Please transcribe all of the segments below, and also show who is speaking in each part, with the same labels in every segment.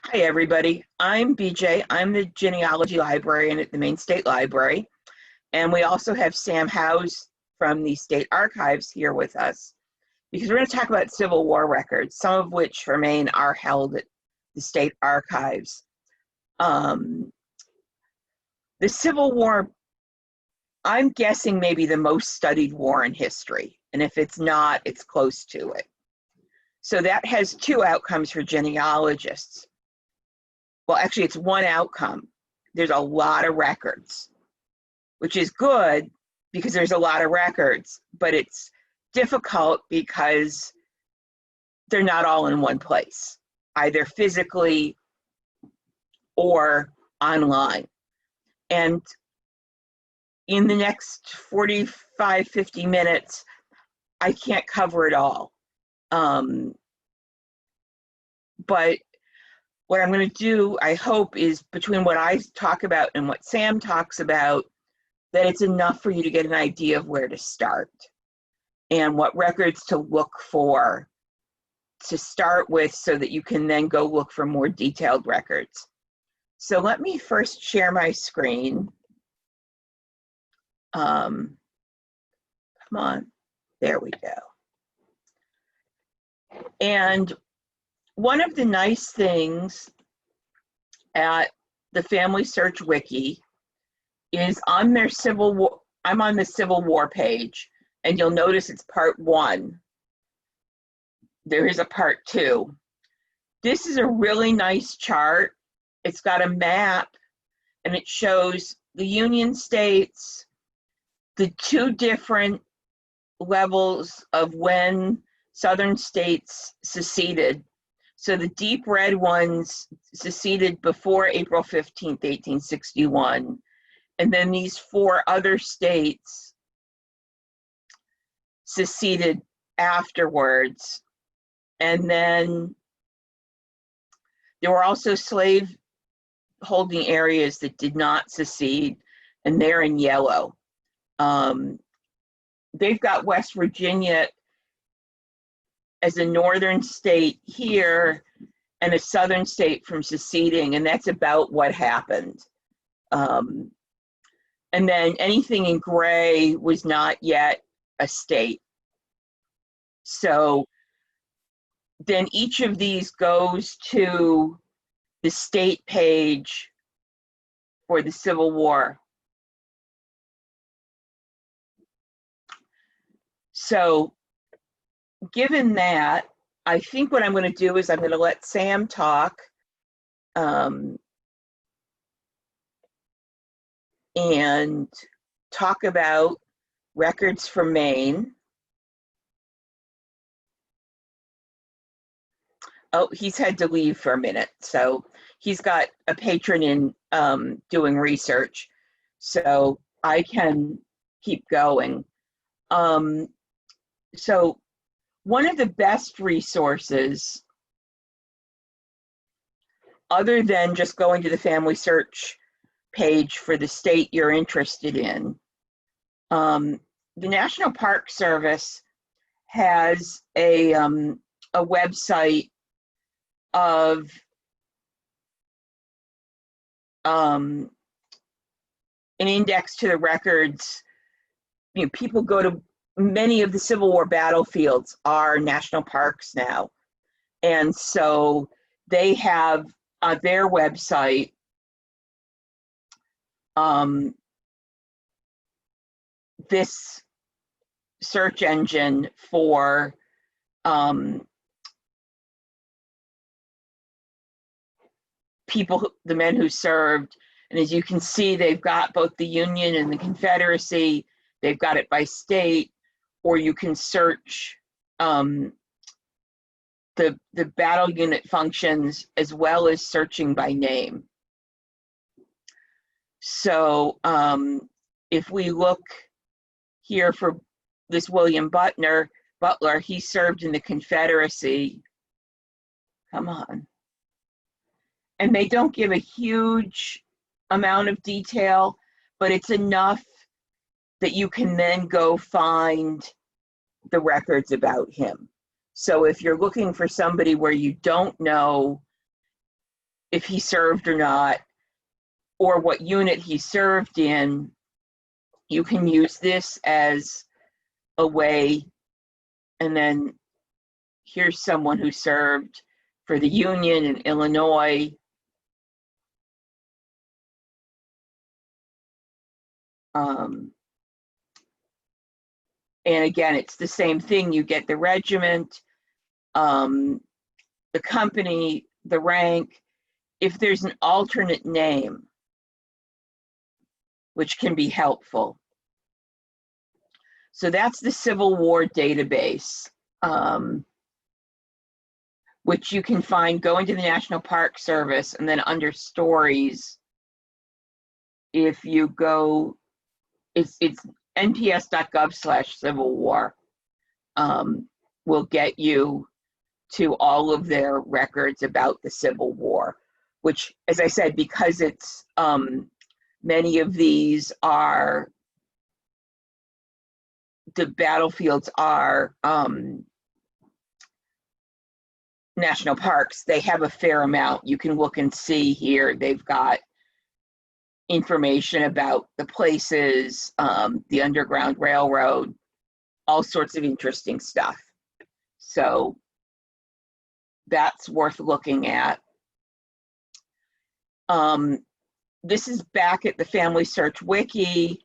Speaker 1: Hi, everybody. I'm BJ. I'm the genealogy librarian at the Maine State Library. And we also have Sam Howes from the State Archives here with us because we're going to talk about Civil War records, some of which for Maine are held at the State Archives. The Civil War, I'm guessing, maybe the most studied war in history. And if it's not, it's close to it. So that has two outcomes for genealogists. Well, actually, it's one outcome. There's a lot of records, which is good because there's a lot of records, but it's difficult because they're not all in one place, either physically or online. And in the next 45, 50 minutes, I can't cover it all. But what I'm going to do, I hope, is between what I talk about and what Sam talks about, that it's enough for you to get an idea of where to start and what records to look for to start with so that you can then go look for more detailed records. So let me first share my screen. Come on, there we go. And one of the nice things at the Family Search Wiki is on their Civil War, I'm on the Civil War page, and you'll notice it's part 1. There is a part 2. This is a really nice chart. It's got a map, and it shows the Union states, the 2 different levels of when Southern states seceded. So the deep red ones seceded before April 15th, 1861. And then these 4 other states seceded afterwards. And then there were also slave holding areas that did not secede, and they're in yellow. They've got West Virginia as a northern state here and a southern state from seceding, and that's about what happened. And then anything in gray was not yet a state. So then each of these goes to the state page for the Civil War. So given that, I think what I'm going to do is I'm going to let Sam talk and talk about records from Maine. Oh, he's had to leave for a minute, so he's got a patron in doing research, so I can keep going. So one of the best resources, other than just going to the Family Search page for the state you're interested in, the National Park Service has a website of an index to the records. You know, people go to many of the Civil War battlefields are national parks now. And so they have their website this search engine for people, the men who served. And as you can see, they've got both the Union and the Confederacy. They've got it by state, or you can search the battle unit functions as well as searching by name. So if we look here for this William Butler, he served in the Confederacy. Come on. And they don't give a huge amount of detail, but it's enough that you can then go find the records about him. So if you're looking for somebody where you don't know if he served or not, or what unit he served in. You can use this as a way, and then here's someone who served for the Union in Illinois. And again, it's the same thing. You get the regiment, the company, the rank. If there's an alternate name, which can be helpful. So that's the Civil War database, which you can find going to the National Park Service, and then under stories, if you go, it's nps.gov/Civil War, will get you to all of their records about the Civil War, which, as I said, because it's many of these are, the battlefields are national parks, they have a fair amount. You can look and see here, they've got information about the places, the Underground Railroad, all sorts of interesting stuff. So that's worth looking at. This is back at the Family Search Wiki,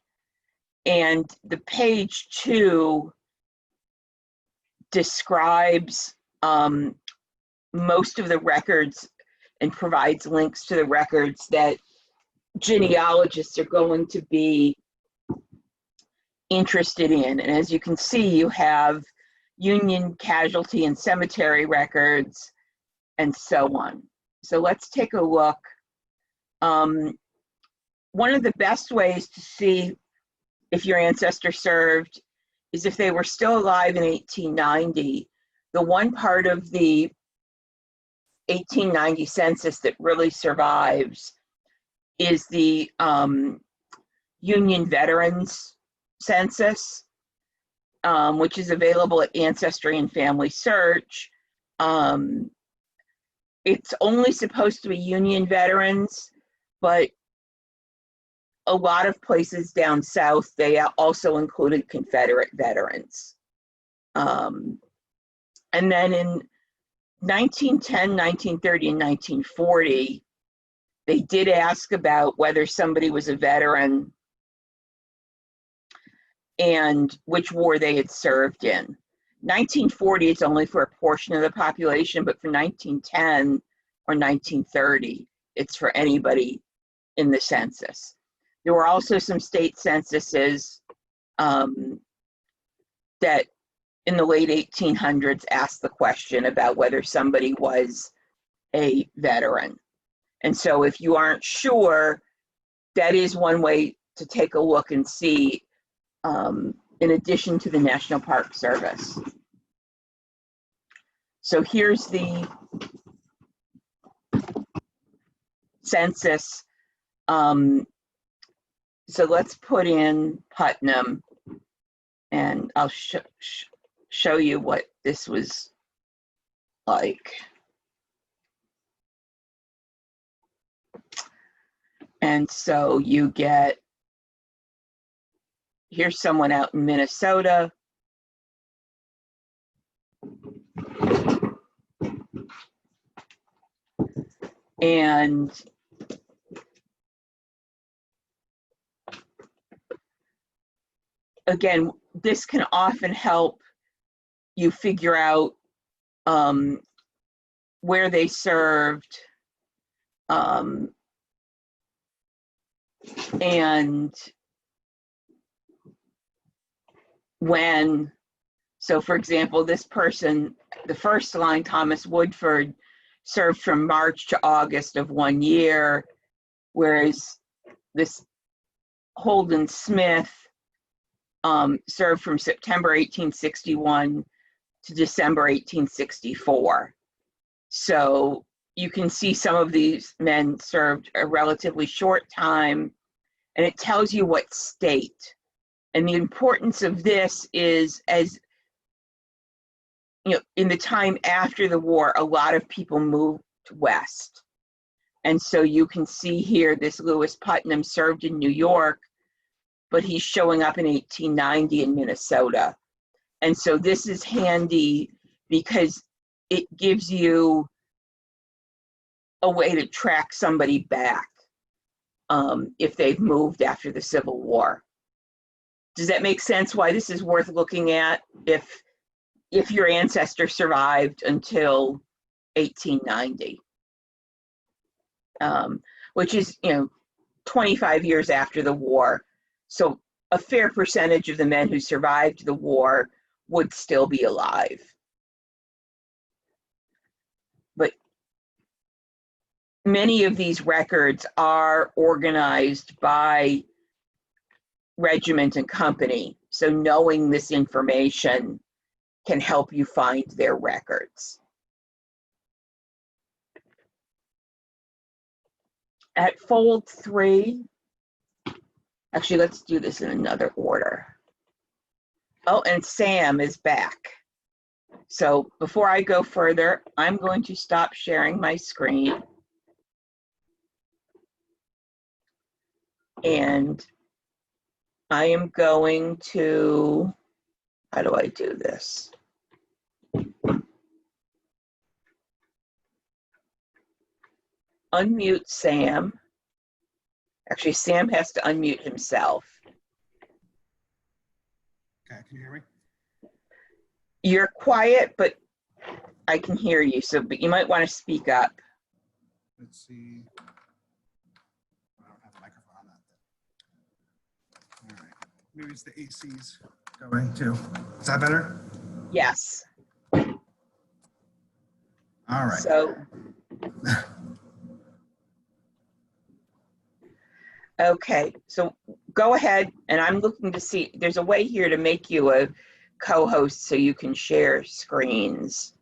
Speaker 1: and the page 2 describes most of the records and provides links to the records that genealogists are going to be interested in. And as you can see, you have Union casualty and cemetery records and so on. So let's take a look. One of the best ways to see if your ancestor served is if they were still alive in 1890. The one part of the 1890 census that really survives is the Union Veterans Census, which is available at Ancestry and Family Search. It's only supposed to be Union veterans, but a lot of places down south, they also included Confederate veterans. And then in 1910, 1930, and 1940, they did ask about whether somebody was a veteran and which war they had served in. 1940, it's only for a portion of the population, but for 1910 or 1930, it's for anybody in the census. There were also some state censuses that in the late 1800s asked the question about whether somebody was a veteran. And so if you aren't sure, that is one way to take a look and see, in addition to the National Park Service. So here's the census. So let's put in Putnam, and I'll show you what this was like. And so you get, here's someone out in Minnesota. And again, this can often help you figure out where they served, and when. So for example, this person, the first line, Thomas Woodford, served from March to August of 1 year, whereas this Holden Smith served from September 1861 to December 1864. So you can see some of these men served a relatively short time, and it tells you what state. And the importance of this is, as you know, in the time after the war, a lot of people moved west. And so you can see here, this Lewis Putnam served in New York, but he's showing up in 1890 in Minnesota. And so this is handy because it gives you a way to track somebody back if they've moved after the Civil War. Does that make sense why this is worth looking at if your ancestor survived until 1890? Which is, 25 years after the war. So a fair percentage of the men who survived the war would still be alive. But many of these records are organized by regiment and company. So knowing this information can help you find their records. At fold 3, actually, let's do this in another order. Oh, and Sam is back. So before I go further, I'm going to stop sharing my screen. And I am going to, how do I do this? Unmute Sam. Actually, Sam has to unmute himself.
Speaker 2: Okay, can you hear me?
Speaker 1: You're quiet, but I can hear you, but you might want to speak up.
Speaker 2: Let's see. I don't have a microphone on that. All right. Maybe it's the AC's going too. Is that better?
Speaker 1: Yes.
Speaker 2: All right.
Speaker 1: So, okay, so go ahead, and I'm looking to see, there's a way here to make you a co-host so you can share screens,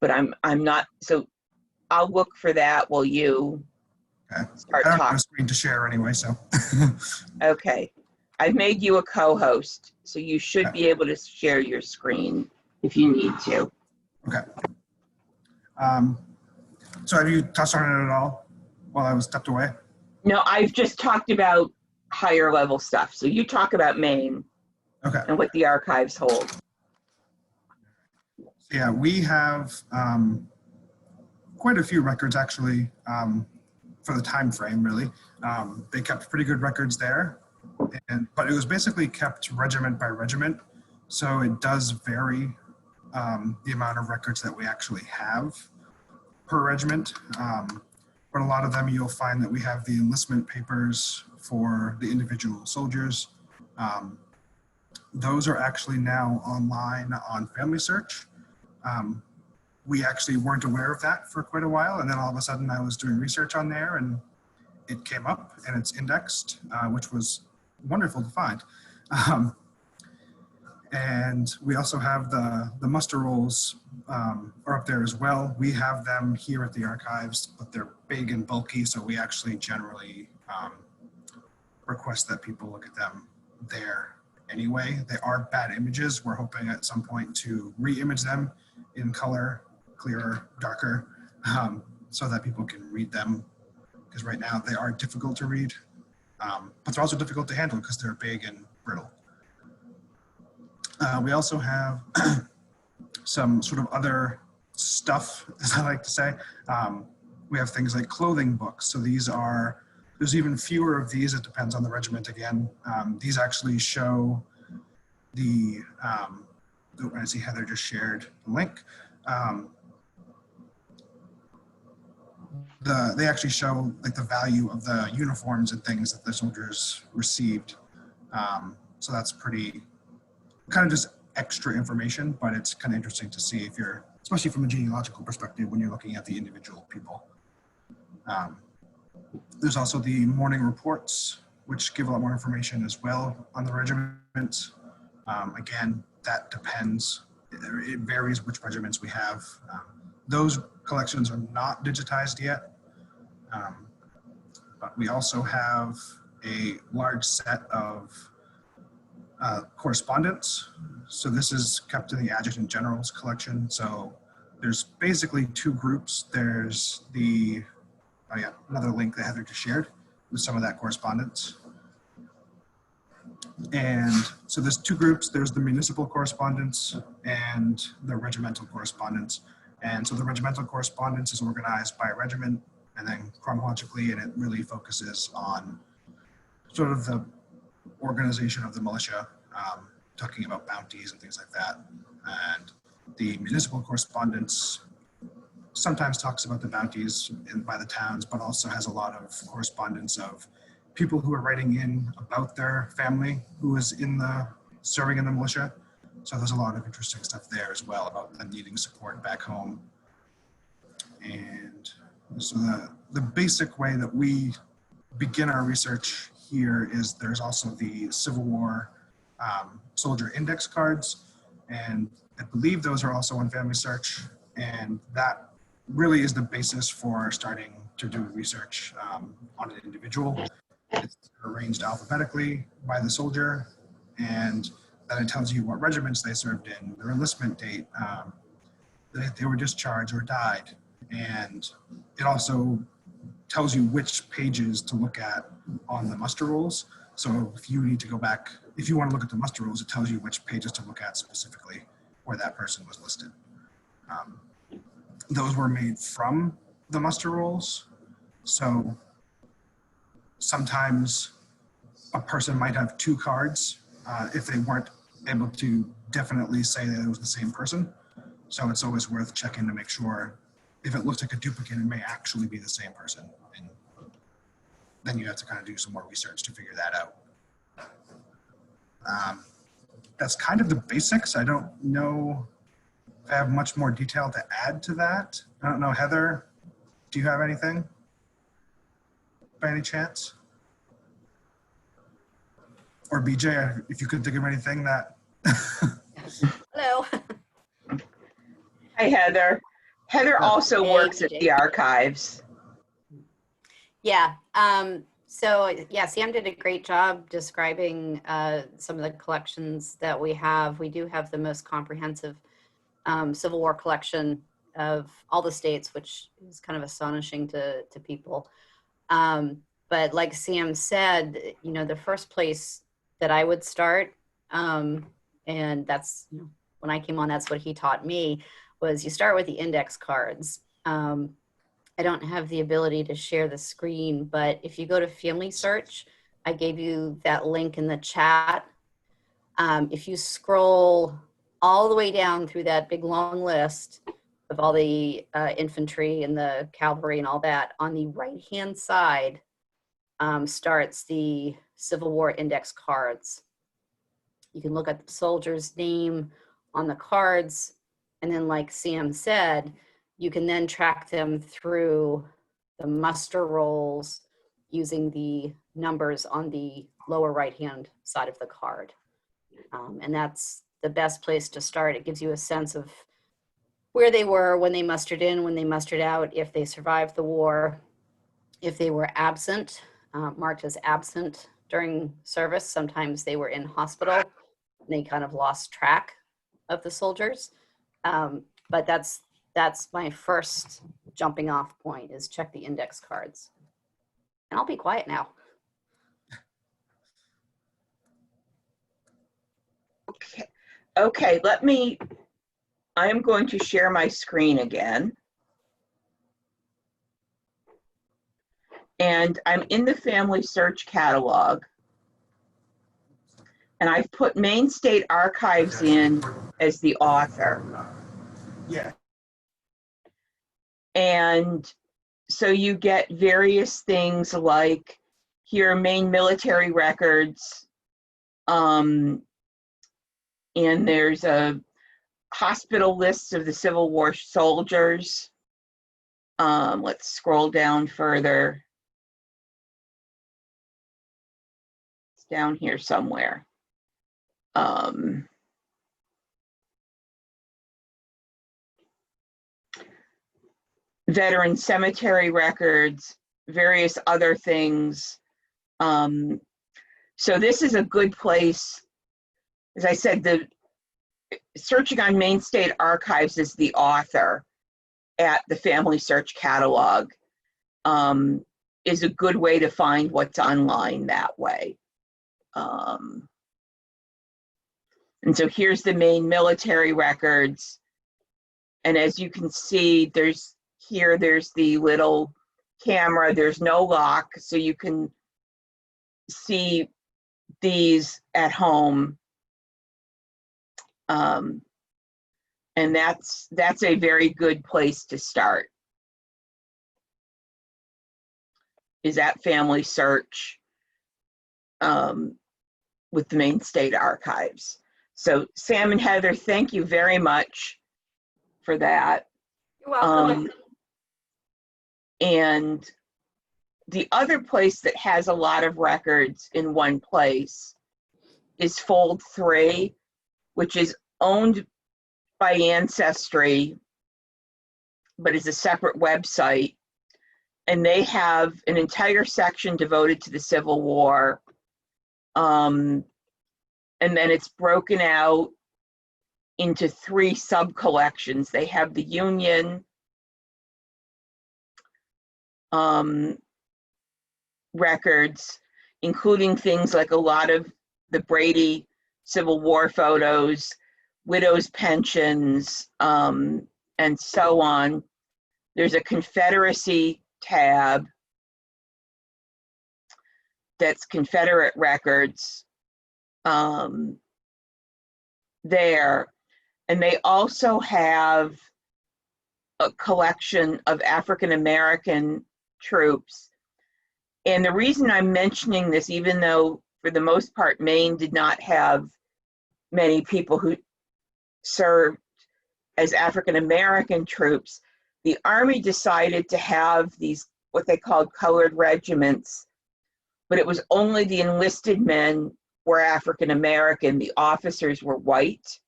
Speaker 1: but I'm not, so I'll look for that while you start
Speaker 2: I don't
Speaker 1: talking.
Speaker 2: have a screen to share anyway, so.
Speaker 1: Okay, I've made you a co-host, so you should be able to share your screen if you need to.
Speaker 2: Okay. So have you touched on it at all while I was stepped away?
Speaker 1: No, I've just talked about higher level stuff. So you talk about Maine and what the archives hold.
Speaker 2: So yeah, we have quite a few records actually for the time frame, really. They kept pretty good records there, but it was basically kept regiment by regiment. So it does vary the amount of records that we actually have per regiment. But a lot of them you'll find that we have the enlistment papers for the individual soldiers. Those are actually now online on Family Search. We actually weren't aware of that for quite a while, and then all of a sudden I was doing research on there and it came up and it's indexed, which was wonderful to find. And we also have the muster rolls are up there as well. We have them here at the archives, but they're big and bulky, so we actually generally request that people look at them there anyway. They are bad images. We're hoping at some point to re-image them in color, clearer, darker, so that people can read them, because right now they are difficult to read, but they're also difficult to handle because they're big and brittle. We also have some sort of other stuff, as I like to say. We have things like clothing books. So there's even fewer of these. It depends on the regiment again. These actually show I see Heather just shared the link. They actually show like the value of the uniforms and things that the soldiers received. So that's pretty, kind of just extra information, but it's kind of interesting to see if you're, especially from a genealogical perspective, when you're looking at the individual people. There's also the morning reports, which give a lot more information as well on the regiment. Again, that depends. It varies which regiments we have. Those collections are not digitized yet, but we also have a large set of correspondence. So this is kept in the Adjutant General's collection. So there's basically two groups. There's the oh yeah, another link that Heather just shared with some of that correspondence. And so there's two groups. There's the municipal correspondence and the regimental correspondence. And so the regimental correspondence is organized by regiment and then chronologically, and it really focuses on sort of the organization of the militia, talking about bounties and things like that. And the municipal correspondence sometimes talks about the bounties by the towns, but also has a lot of correspondence of people who are writing in about their family who is serving in the militia. So there's a lot of interesting stuff there as well about them needing support back home. And so the basic way that we begin our research here is there's also the Civil War soldier index cards. And I believe those are also on Family Search. And that really is the basis for starting to do research on an individual. It's arranged alphabetically by the soldier, and then it tells you what regiments they served in, their enlistment date, that they were discharged or died. And it also tells you which pages to look at on the muster rolls. So if you need to go back, if you want to look at the muster rolls, it tells you which pages to look at specifically where that person was listed. Those were made from the muster rolls. So sometimes a person might have two cards if they weren't able to definitely say that it was the same person. So it's always worth checking to make sure if it looks like a duplicate, it may actually be the same person. And then you have to kind of do some more research to figure that out. That's kind of the basics. I don't know if I have much more detail to add to that. I don't know, Heather, do you have anything by any chance? Or BJ, if you could think of anything that.
Speaker 3: Hello.
Speaker 1: Hi, Heather. Heather also
Speaker 3: Hey,
Speaker 1: works at
Speaker 3: BJ.
Speaker 1: the archives.
Speaker 3: Yeah. So yeah, Sam did a great job describing some of the collections that we have. We do have the most comprehensive Civil War collection of all the states, which is kind of astonishing to people. But like Sam said, you know, the first place that I would start, and that's, you know, when I came on, that's what he taught me, was you start with the index cards. I don't have the ability to share the screen, but if you go to Family Search, I gave you that link in the chat. If you scroll all the way down through that big long list of all the infantry and the cavalry and all that, on the right-hand side starts the Civil War index cards. You can look at the soldier's name on the cards, and then like Sam said, you can then track them through the muster rolls using the numbers on the lower right-hand side of the card. And that's the best place to start. It gives you a sense of where they were when they mustered in, when they mustered out, if they survived the war, if they were absent, marked as absent during service. Sometimes they were in hospital and they kind of lost track of the soldiers. But that's my first jumping off point, is check the index cards. And I'll be quiet now.
Speaker 1: Okay, I am going to share my screen again. And I'm in the Family Search catalog. And I've put Maine State Archives in as the author.
Speaker 2: Yeah.
Speaker 1: And so you get various things like here, Maine military records. And there's a hospital list of the Civil War soldiers. Let's scroll down further. It's down here somewhere. Veteran cemetery records, various other things. So this is a good place. As I said, the searching on Maine State Archives is the author at the Family Search catalog. is a good way to find what's online that way. And so here's the Maine military records. And as you can see, there's the little camera, there's no lock, so you can see these at home. And that's a very good place to start, is that family search with the Maine State Archives. So Sam and Heather, thank you very much for that.
Speaker 3: You're welcome.
Speaker 1: And the other place that has a lot of records in one place is Fold 3, which is owned by Ancestry, but is a separate website. And they have an entire section devoted to the Civil War. And then it's broken out into 3 sub-collections. They have the Union records, including things like a lot of the Brady Civil War photos, widows' pensions, and so on. There's a Confederacy tab that's Confederate records there. And they also have a collection of African American troops. And the reason I'm mentioning this, even though for the most part Maine did not have many people who served as African American troops, the Army decided to have these, what they called colored regiments, but it was only the enlisted men were African American, the officers were white.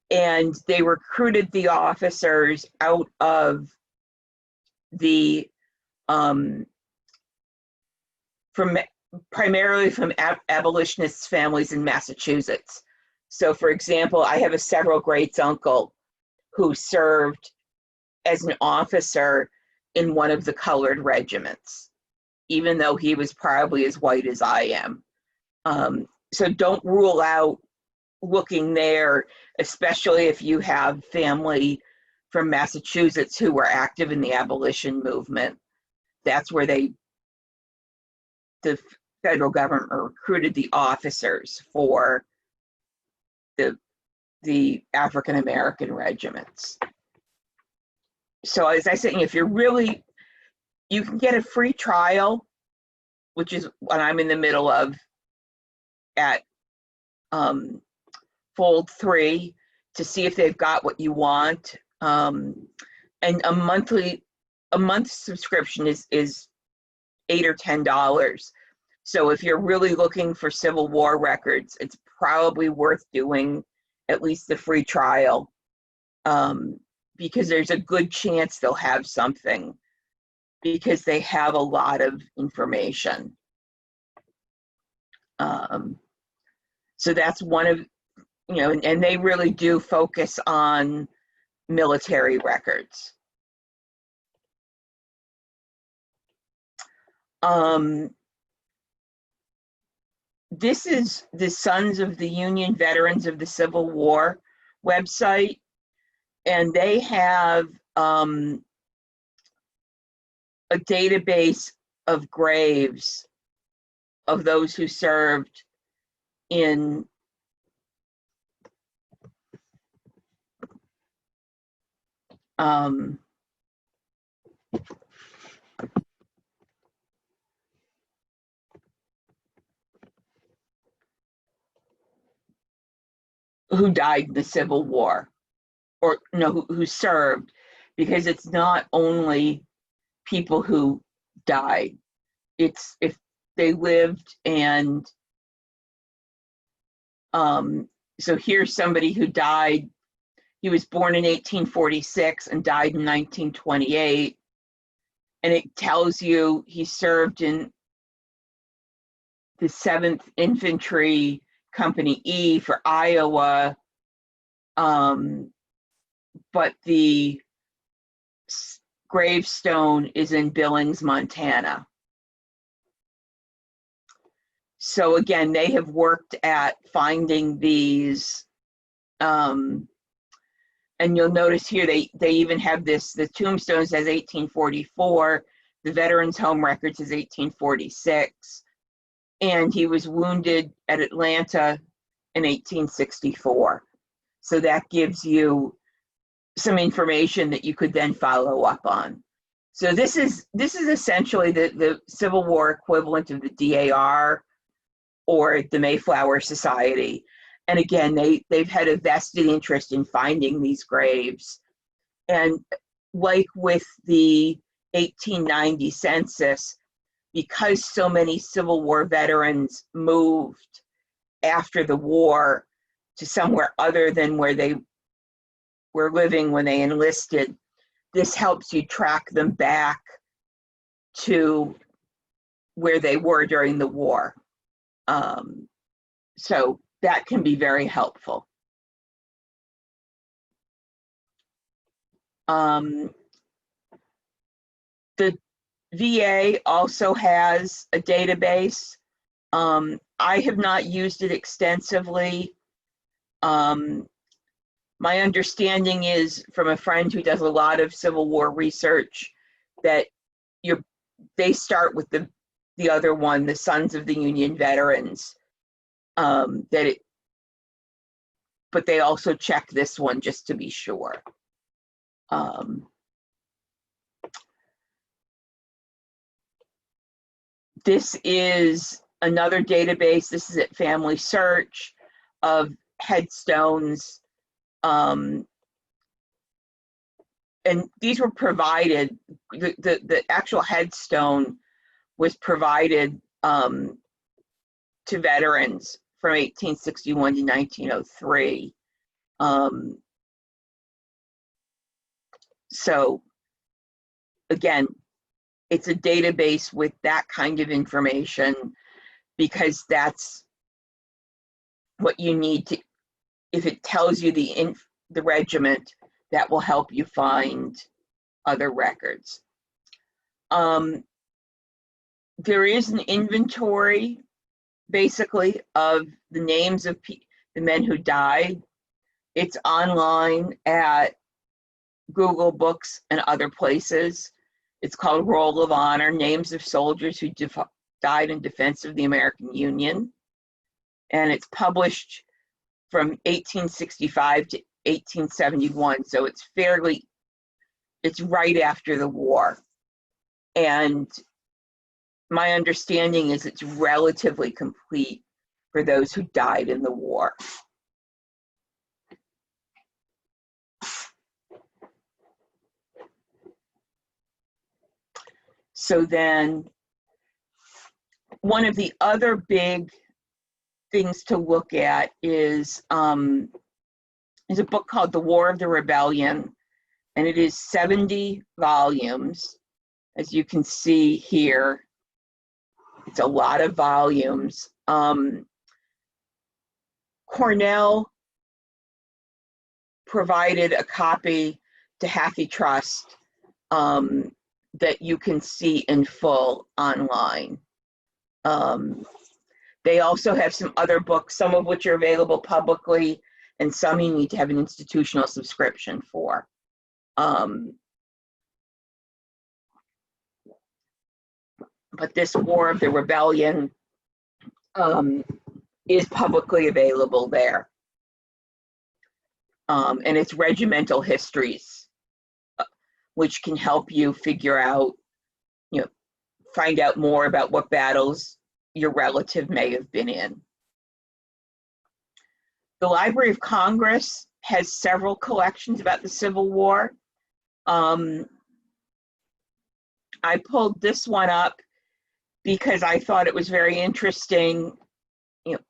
Speaker 1: And they recruited the officers out of the, primarily from abolitionists' families in Massachusetts. So for example, I have a several greats uncle who served as an officer in one of the colored regiments, even though he was probably as white as I am. So don't rule out looking there, especially if you have family from Massachusetts who were active in the abolition movement. That's where the federal government recruited the officers for the African American regiments. So as I said, if you're really, you can get a free trial, which is what I'm in the middle of at Fold 3, to see if they've got what you want. And a month subscription is $8 or $10. So if you're really looking for Civil War records, it's probably worth doing at least the free trial, because there's a good chance they'll have something, because they have a lot of information. So that's one of, and they really do focus on military records. This is the Sons of the Union Veterans of the Civil War website, and they have a database of graves of those who served in who died in the Civil War, or no, who served, because it's not only people who died, it's if they lived. And so here's somebody who died. He was born in 1846 and died in 1928. And it tells you he served in the 7th Infantry Company E for Iowa. But the gravestone is in Billings, Montana. So again, they have worked at finding these, and you'll notice here they even have this, the tombstone says 1844, the Veterans Home record says 1846, and he was wounded at Atlanta in 1864. So that gives you some information that you could then follow up on. So this is essentially the Civil War equivalent of the DAR or the Mayflower Society. And again, they've had a vested interest in finding these graves. And like with the 1890 census, because so many Civil War veterans moved after the war to somewhere other than where they were living when they enlisted, this helps you track them back to where they were during the war. So that can be very helpful. The VA also has a database. I have not used it extensively. My understanding is from a friend who does a lot of Civil War research that they start with the other one, the Sons of the Union Veterans, but they also check this one just to be sure. This is another database. This is at Family Search of headstones. And these were provided, the actual headstone was provided to veterans from 1861 to 1903. So again, it's a database with that kind of information because that's what you need to, if it tells you the regiment, that will help you find other records. There is an inventory, basically, of the names of the men who died. It's online at Google Books and other places. It's called Roll of Honor, Names of Soldiers Who Died in Defense of the American Union. And it's published from 1865 to 1871, so it's right after the war. And my understanding is it's relatively complete for those who died in the war. So then, one of the other big things to look at is a book called The War of the Rebellion, and it is 70 volumes. As you can see here, it's a lot of volumes. Cornell provided a copy to Hathi Trust that you can see in full online. They also have some other books, some of which are available publicly, and some you need to have an institutional subscription for. But this War of the Rebellion is publicly available there. And it's regimental histories, which can help you figure out, find out more about what battles your relative may have been in. The Library of Congress has several collections about the Civil War. I pulled this one up because I thought it was very interesting.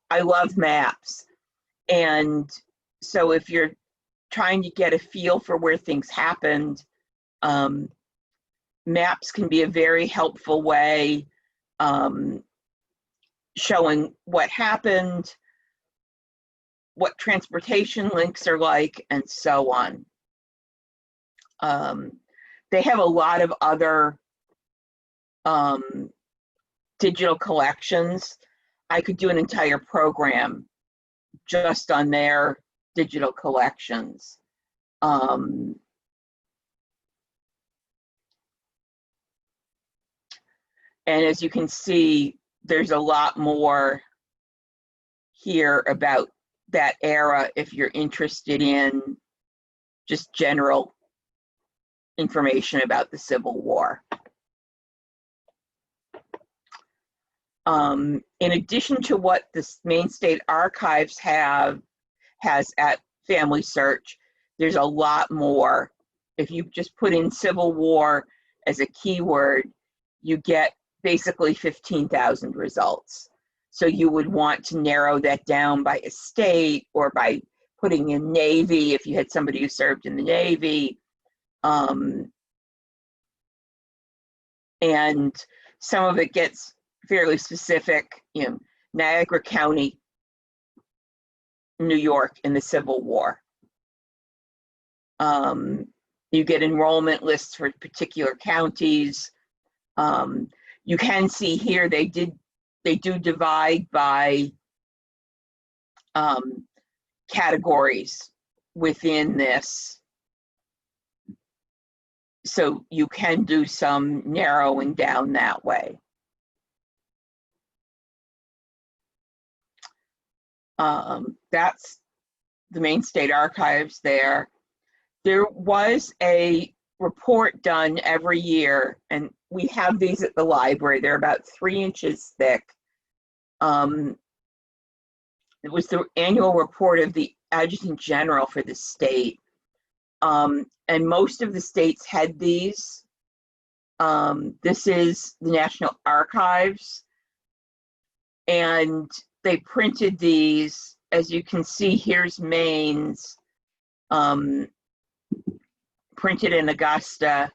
Speaker 1: I love maps. And so if you're trying to get a feel for where things happened, maps can be a very helpful way showing what happened, what transportation links are like, and so on. they have a lot of other digital collections. I could do an entire program just on their digital collections. And as you can see, there's a lot more here about that era if you're interested in just general information about the Civil War. In addition to what the Maine State Archives has at Family Search, there's a lot more. If you just put in Civil War as a keyword, you get basically 15,000 results. So you would want to narrow that down by a state or by putting in Navy if you had somebody who served in the Navy. And some of it gets fairly specific, Niagara County, New York in the Civil War. You get enrollment lists for particular counties. You can see here they do divide by categories within this. So you can do some narrowing down that way. That's the Maine State Archives there. There was a report done every year, and we have these at the library. They're about 3 inches thick. It was the annual report of the Adjutant General for the state. And most of the states had these. This is the National Archives. And they printed these. As you can see, here's Maine's, printed in Augusta.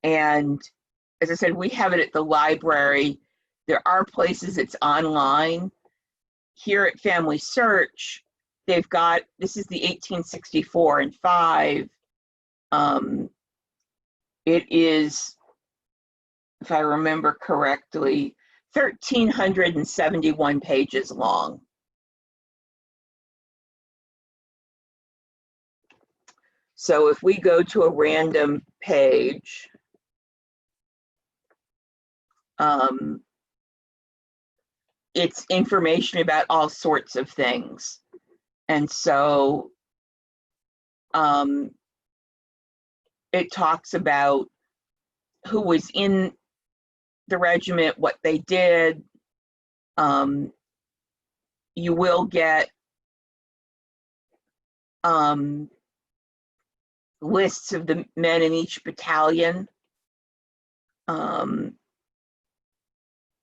Speaker 1: And as I said, we have it at the library. There are places it's online. Here at Family Search, they've got, this is the 1864 and 5. It is, if I remember correctly, 1,371 pages long. So if we go to a random page, it's information about all sorts of things. And so it talks about who was in the regiment, what they did. You will get lists of the men in each battalion and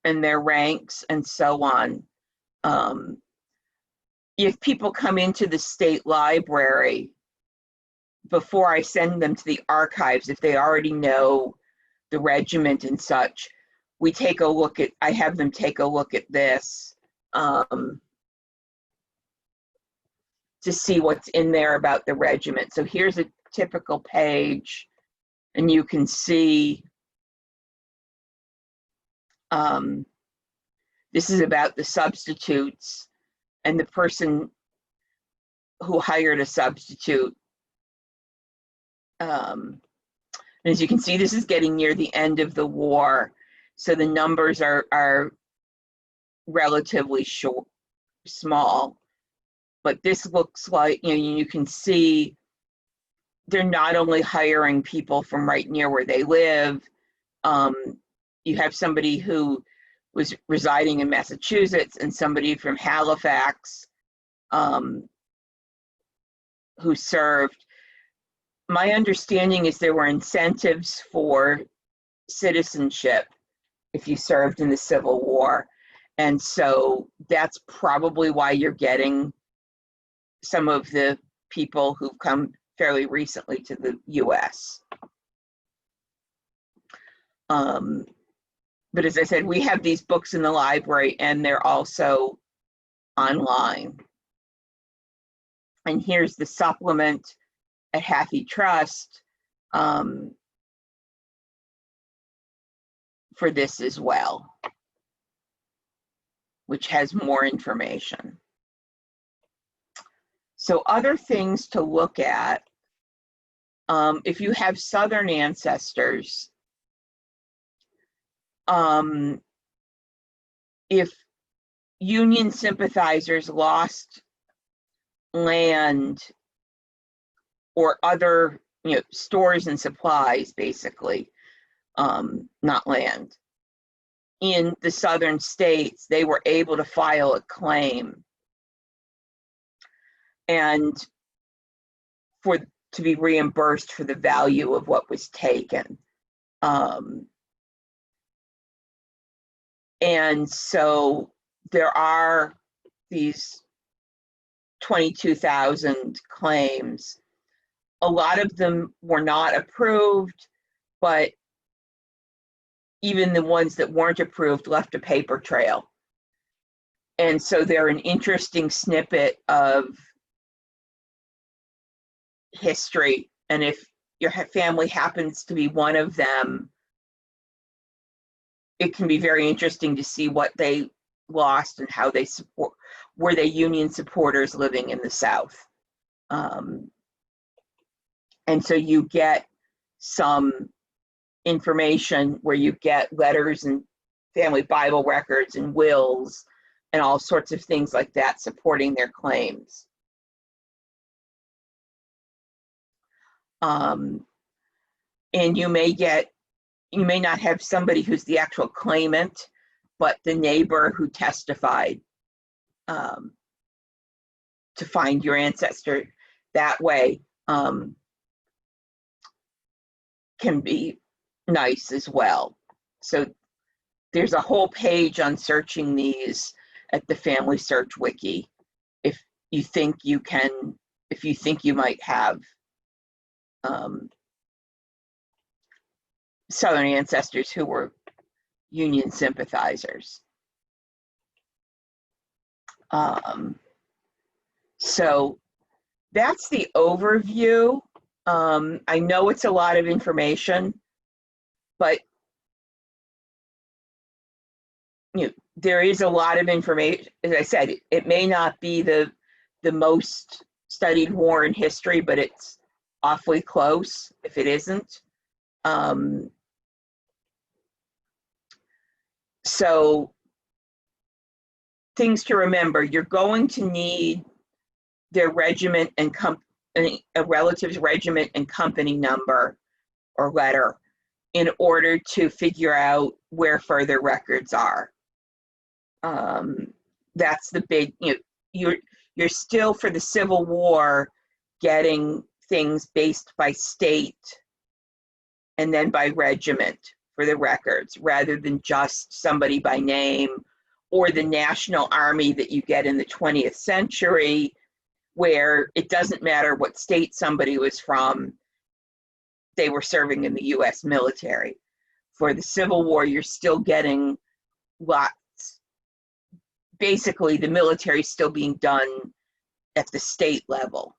Speaker 1: their ranks and so on. If people come into the state library, before I send them to the archives, if they already know the regiment and such, we take a look at, I have them take a look at this to see what's in there about the regiment. So here's a typical page, and you can see this is about the substitutes and the person who hired a substitute. As you can see, this is getting near the end of the war, so the numbers are relatively small. But this looks like, you can see they're not only hiring people from right near where they live. You have somebody who was residing in Massachusetts and somebody from Halifax who served. My understanding is there were incentives for citizenship if you served in the Civil War. And so that's probably why you're getting some of the people who've come fairly recently to the US. But as I said, we have these books in the library and they're also online. And here's the supplement at Hathi Trust. for this as well, which has more information. So other things to look at, if you have Southern ancestors, if Union sympathizers lost land or other, stores and supplies, basically, not land, in the Southern states, they were able to file a claim and to be reimbursed for the value of what was taken. And so there are these 22,000 claims. A lot of them were not approved, but even the ones that weren't approved left a paper trail. And so they're an interesting snippet of history. And if your family happens to be one of them, it can be very interesting to see what they lost and how they support, were they Union supporters living in the South? And so you get some information where you get letters and family Bible records and wills and all sorts of things like that supporting their claims. And you may not have somebody who's the actual claimant, but the neighbor who testified to find your ancestor that way can be nice as well. So there's a whole page on searching these at the Family Search Wiki if you think you might have Southern ancestors who were Union sympathizers. So that's the overview. I know it's a lot of information, but there is a lot of information. As I said, it may not be the most studied war in history, but it's awfully close if it isn't. So things to remember, you're going to need their regiment and a relative's regiment and company number or letter in order to figure out where further records are. That's the big, you're still, for the Civil War, getting things based by state and then by regiment for the records, rather than just somebody by name, or the National Army that you get in the 20th century, where it doesn't matter what state somebody was from, they were serving in the US military. For the Civil War, you're still getting lots, basically the military still being done at the state level.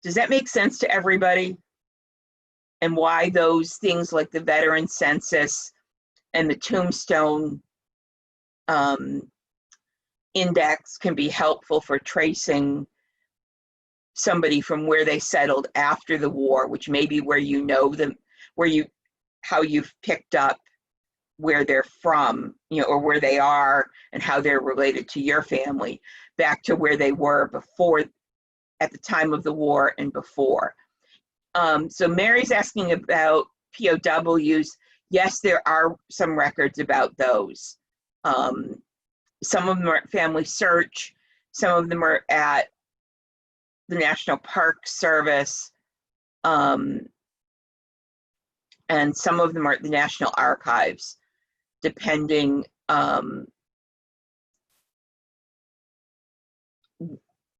Speaker 1: Does that make sense to everybody? And why those things like the veteran census and the tombstone index can be helpful for tracing somebody from where they settled after the war, which may be where you know them, how you've picked up where they're from, or where they are and how they're related to your family, back to where they were before, at the time of the war and before. So Mary's asking about POWs. Yes, there are some records about those. Some of them are at Family Search, some of them are at the National Park Service, and some of them are at the National Archives, depending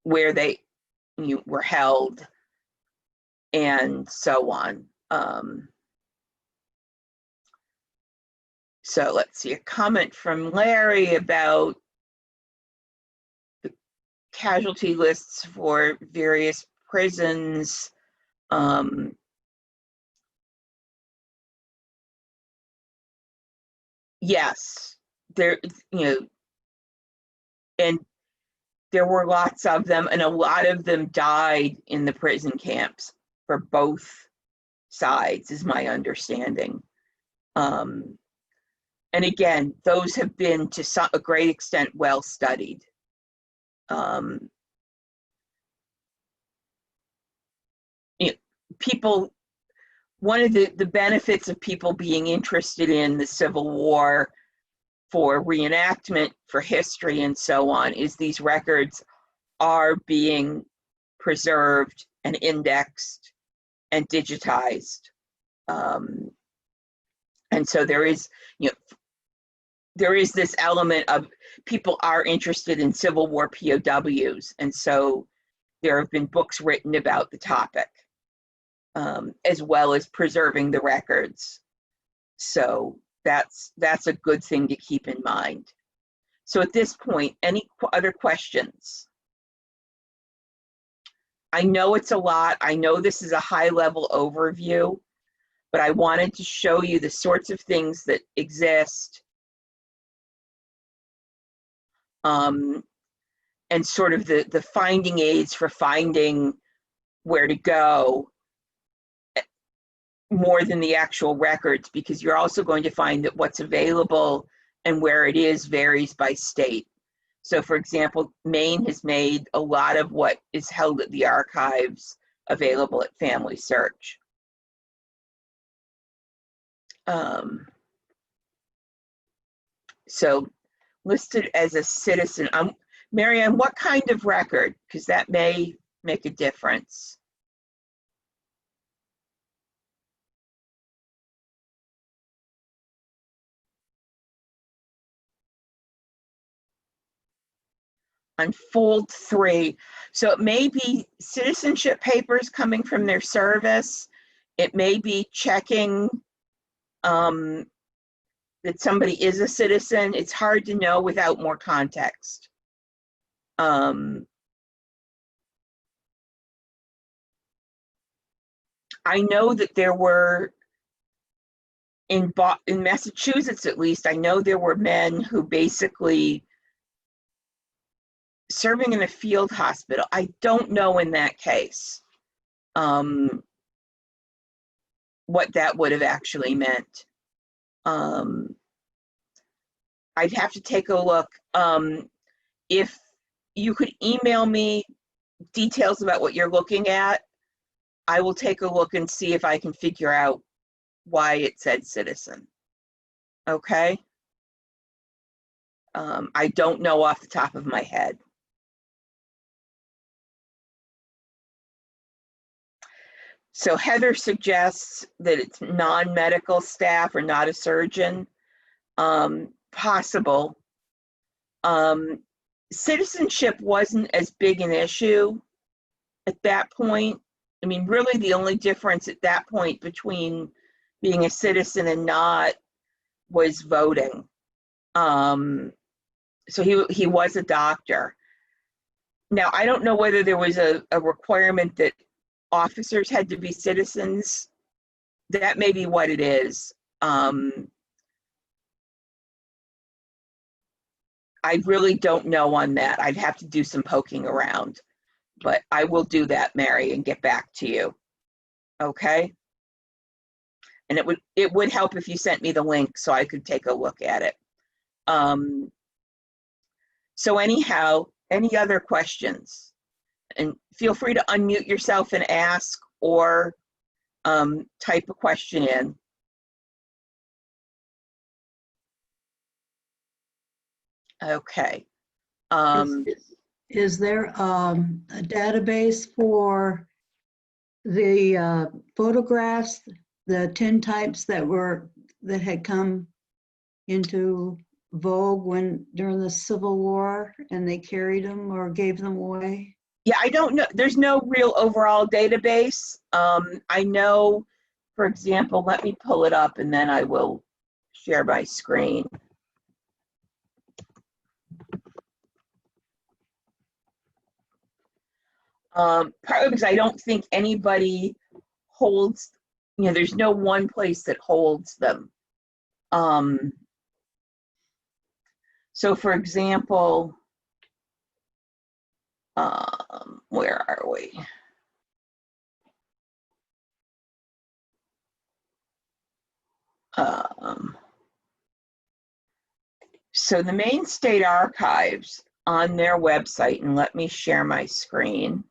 Speaker 1: where they were held and so on. So let's see, a comment from Larry about the casualty lists for various prisons. yes, there, you know, and there were lots of them, and a lot of them died in the prison camps for both sides, is my understanding. And again, those have been to a great extent well studied. You know, people, one of the benefits of people being interested in the Civil War for reenactment, for history, and so on, is these records are being preserved and indexed and digitized. And so there is, you know, there is this element of people are interested in Civil War POWs, and so there have been books written about the topic, as well as preserving the records. So that's a good thing to keep in mind. So at this point, any other questions? I know it's a lot. I know this is a high-level overview, but I wanted to show you the sorts of things that exist, and sort of the finding aids for finding where to go, more than the actual records, because you're also going to find that what's available and where it is varies by state. So for example, Maine has made a lot of what is held at the archives available at Family Search. So listed as a citizen. Marianne, what kind of record? Because that may make a difference. On fold 3. So it may be citizenship papers coming from their service. It may be checking that somebody is a citizen. It's hard to know without more context. I know that there were, in Massachusetts at least, I know there were men who basically serving in a field hospital. I don't know in that case what that would have actually meant. I'd have to take a look. If you could email me details about what you're looking at, I will take a look and see if I can figure out why it said citizen. Okay? I don't know off the top of my head. So Heather suggests that it's non-medical staff or not a surgeon. Possible. Citizenship wasn't as big an issue at that point. I mean, really the only difference at that point between being a citizen and not was voting. So he was a doctor. Now, I don't know whether there was a requirement that officers had to be citizens. That may be what it is. I really don't know on that. I'd have to do some poking around, but I will do that, Mary, and get back to you. Okay? And it would help if you sent me the link so I could take a look at it. So anyhow, any other questions? And feel free to unmute yourself and ask, or type a question in. Okay.
Speaker 4: Is there a database for the photographs, the tintypes that had come into vogue during the Civil War, and they carried them or gave them away?
Speaker 1: Yeah, I don't know. There's no real overall database. I know, for example, let me pull it up and then I will share my screen. Partly because I don't think anybody holds, there's no one place that holds them. So for example, where are we? So the Maine State Archives on their website, and let me share my screen.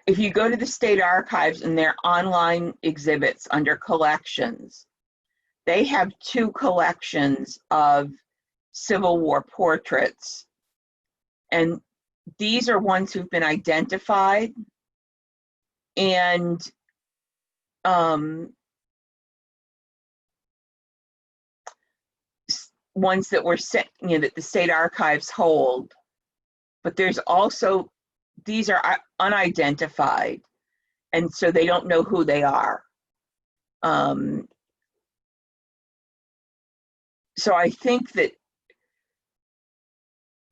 Speaker 1: If you go to the State Archives and their online exhibits under collections, they have 2 collections of Civil War portraits. And these are ones who've been identified, and ones that were sent, that the State Archives hold. But there's also, these are unidentified, and so they don't know who they are. So I think that,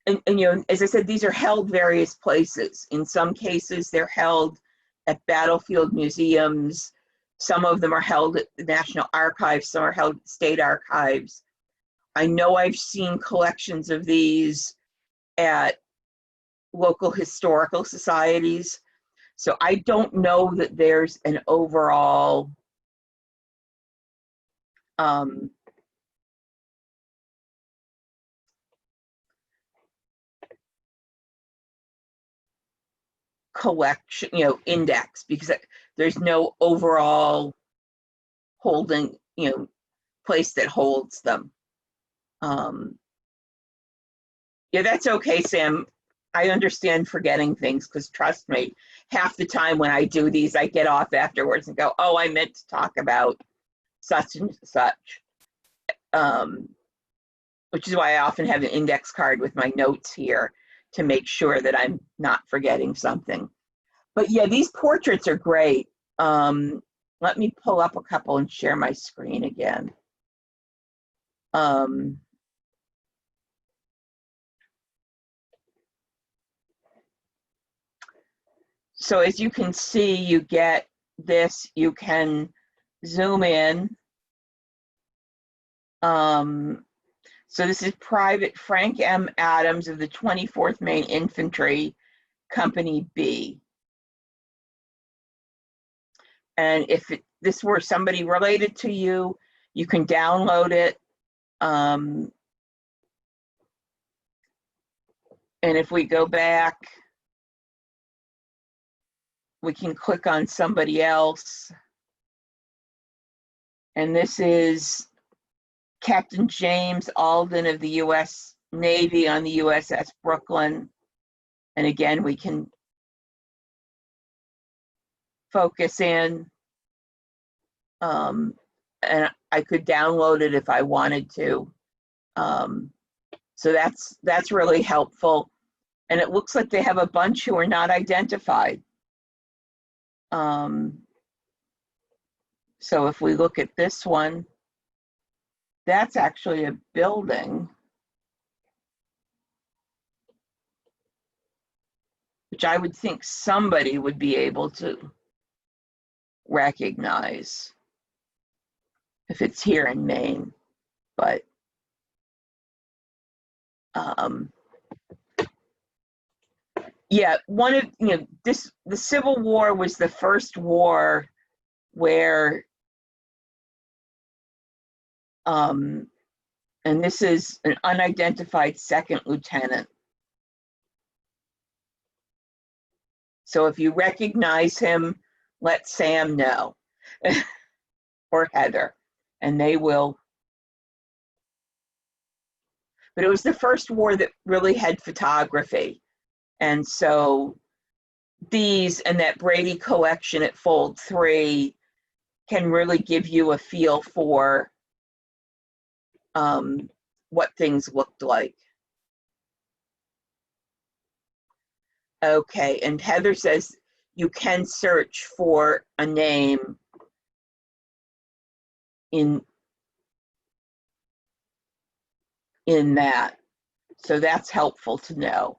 Speaker 1: and as I said, these are held various places. In some cases, they're held at battlefield museums. Some of them are held at the National Archives. Some are held at State Archives. I know I've seen collections of these at local historical societies. So I don't know that there's an overall collection, index, because there's no overall holding, place that holds them. Yeah, that's okay, Sam. I understand forgetting things, because trust me, half the time when I do these, I get off afterwards and go, oh, I meant to talk about such and such. Which is why I often have an index card with my notes here to make sure that I'm not forgetting something. But yeah, these portraits are great. Let me pull up a couple and share my screen again. So as you can see, you get this, you can zoom in. So this is Private Frank M. Adams of the 24th Maine Infantry, Company B. And if this were somebody related to you, you can download it. And if we go back, we can click on somebody else. And this is Captain James Alden of the U.S. Navy on the USS Brooklyn. And again, we can focus in. And I could download it if I wanted to. So that's really helpful. And it looks like they have a bunch who are not identified. So if we look at this one, that's actually a building, which I would think somebody would be able to recognize if it's here in Maine. But yeah, one of, the Civil War was the first war where, and this is an unidentified second lieutenant. So if you recognize him, let Sam know, or Heather, and they will. But it was the first war that really had photography. And so these and that Brady collection at Fold 3 can really give you a feel for what things looked like. Okay, and Heather says you can search for a name in that. So that's helpful to know.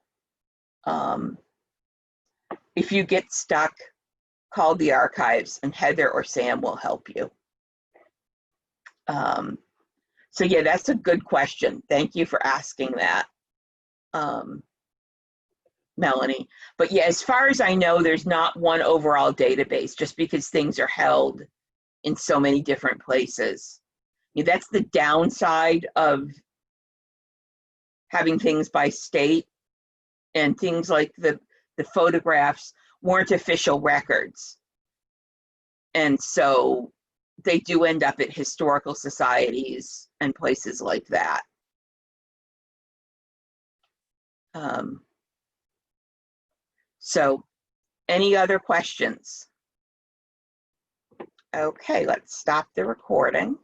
Speaker 1: If you get stuck, call the archives and Heather or Sam will help you. So yeah, that's a good question. Thank you for asking that, Melanie. But yeah, as far as I know, there's not one overall database just because things are held in so many different places. Yeah, that's the downside of having things by state, and things like the photographs weren't official records. And so they do end up at historical societies and places like that. So any other questions? Okay, let's stop the recording.